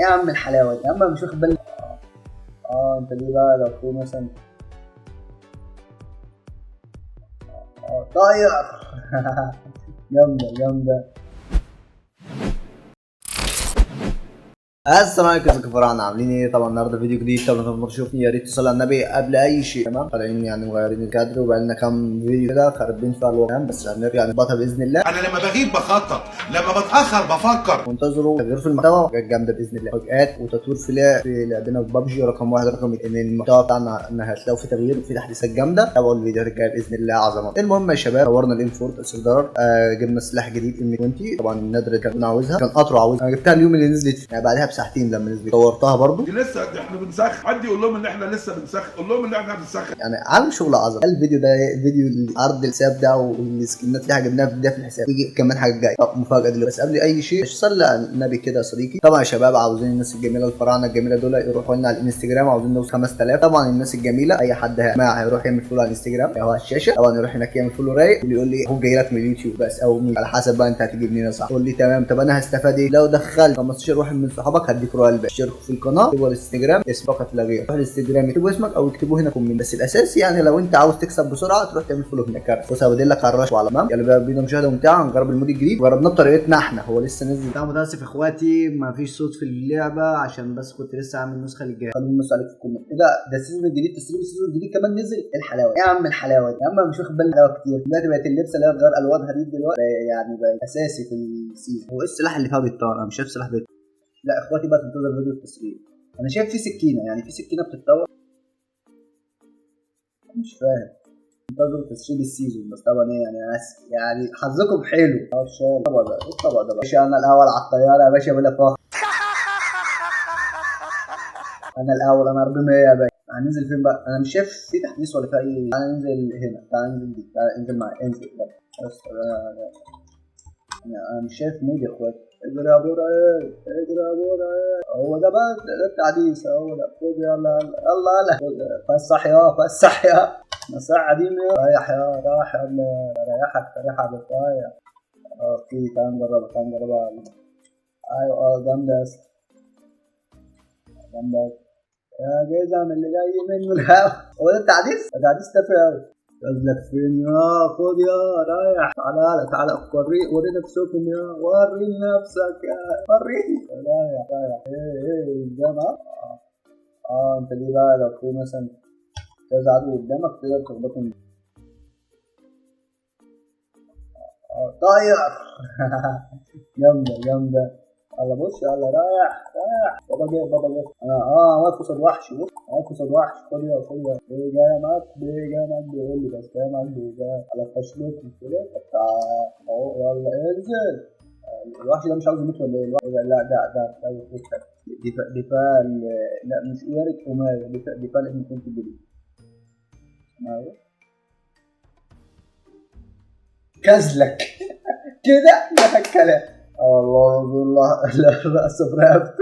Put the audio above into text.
يا عم الحلاوه دي يا عم مش واخد بالك. انت ليه بقى لو في مثلا طاير جامده جامده. السلام عليكم يا كفران، عاملين ايه؟ طبعا النهارده فيديو جديد. طبعا لما تشوفني يا ريت تصلي على النبي قبل اي شيء. تمام، طالعين يعني مغيرين الكادر وبقالنا كام فيديو كده خاربين فيها الوقت، بس هنرجع نظبطها باذن الله. انا لما بغيب بخطط، لما بتاخر بفكر. وانتظروا تغيير في المحتوى حاجات جامده باذن الله، فجأات وتطوير في لعبنا في ببجي رقم 1 رقم 2. المحتوى بتاعنا ان هتلاقوا فيه تغيير وفي تحديثات جامده. تابعوا الفيديوهات الجايه باذن الله عظمه. المهم يا شباب، طورنا الام 4 سردار، جبنا سلاح جديد ام 20. طبعا النادر كان عاوزها، كان قطره عاوزها. انا جبتها اليوم اللي نزلت يعني بعدها بساعتين لما نزلت. طورتها برضو دي لسه احنا بنسخن. حد يقول لهم ان احنا لسه بنسخن، قول لهم ان احنا بنسخن. يعني عامل شغل عظمه. الفيديو ده فيديو عرض الحساب ده والسكنات اللي احنا جبناها في الحساب. يجي كمان حاجه جايه. طب مفاجاه دلوقتي، بس قبل اي شيء صلي على النبي كده يا صديقي. طبعا يا شباب، عاوزين الناس الجميله الفراعنه الجميله دول يروحوا لنا على الانستجرام. عاوزين نوصل 5000. طبعا الناس الجميله اي حد ما هيروح يعمل فولو على الانستجرام اهو على الشاشه. طبعا يروح هناك يعمل فولو رايق، اللي يقول لي هو جاي لك من اليوتيوب بس او على حسب بقى انت هتجيب منين. صح؟ تقول لي تمام. طب انا هستفاد ايه؟ لو دخلت 15 واحد من صحابك هديك رويال باك. اشتركوا في القناه، اكتبوا الانستجرام اسم فقط لا غير. روح الانستجرام اكتبوا اسمك او اكتبوه هنا كومنت. بس الاساسي يعني لو انت عاوز تكسب بسرعه تروح تعمل فولو هناك. بص هبدل لك على الرش وعلى يلا بقى بينا مشاهده ممتعه. نجرب المود الجديد، جربناه بطريقتنا احنا، هو لسه نزل. طبعا متاسف اخواتي ما فيش صوت في اللعبه عشان بس كنت لسه عامل النسخه للجهاز. خلينا نبص عليك في الكومنت. ايه ده السيزون الجديد، تسريب السيزون الجديد كمان نزل. ايه الحلاوه يا عم الحلاوه دي يا عم مش واخد بالي حلاوه كتير. دلوقتي بقت اللبسه اللي هي غير الوانها دي دلوقتي يعني بقت اساسي في السيزون. هو ايه السلاح اللي فيها بيطار؟ انا مش شايف سلاح بيطار. لا اخواتي بقى تنتظر فيديو التسريب. انا شايف في سكينه، يعني في سكينه بتتطور. مش فاهم. انتظروا تسريب السيزون بس. طبعا ايه يعني حظكم حلو. الطبق ده الطبق ده باشا. انا الاول على الطياره يا باشا بلا فخر. انا الاول، انا ارض 100 يا باشا. هننزل فين بقى؟ انا مش شايف في تحديث ولا في اي. تعالى ننزل هنا، تعالى ننزل دي، تعالى انزل معايا، انزل لا بس انا مش شايف مود يا اخواتي. اجري يا ابو رايق، اجري يا ابو رايق. هو ده بقى ده التحديث. هو ده. خد يلا يلا يلا فسح يا فسح يا مساء قديم يا رايح يا رايح يلا ريحك تريحة بطاية. في تعال نجربها، تعال نجربها. ايوه جامدة يا اسطى، جامدة يا جزم اللي جاي منه الهوا. هو ده التحديث؟ التحديث تافه اوي. قصدك فين يا؟ خد يا رايح. تعالى تعالى وري نفسكم يا، وري نفسك يا، وريني رايح رايح. ايه الجامعة؟ انت ليه بقى لو في مثلا كذا عدو قدامك تقدر تخبطهم. طاير جامدة جامدة. يلا بص يلا رايح رايح. بابا جه بابا جه. واقف قصاد وحش. بص واقف قصاد وحش. خد يا خد يا. ايه جاي معاك؟ ايه جاي معاك؟ بيقول لي بس جاي معاك جاي على فشلتي كده بتاع اهو. يلا انزل. الوحش ده مش عاوز يموت ولا ايه؟ لا ده دفاع. لا مش إيارة حماية. دفاع لأن كنت جديد. ايوه كازلك كده ده الكلام. الله لا لا لا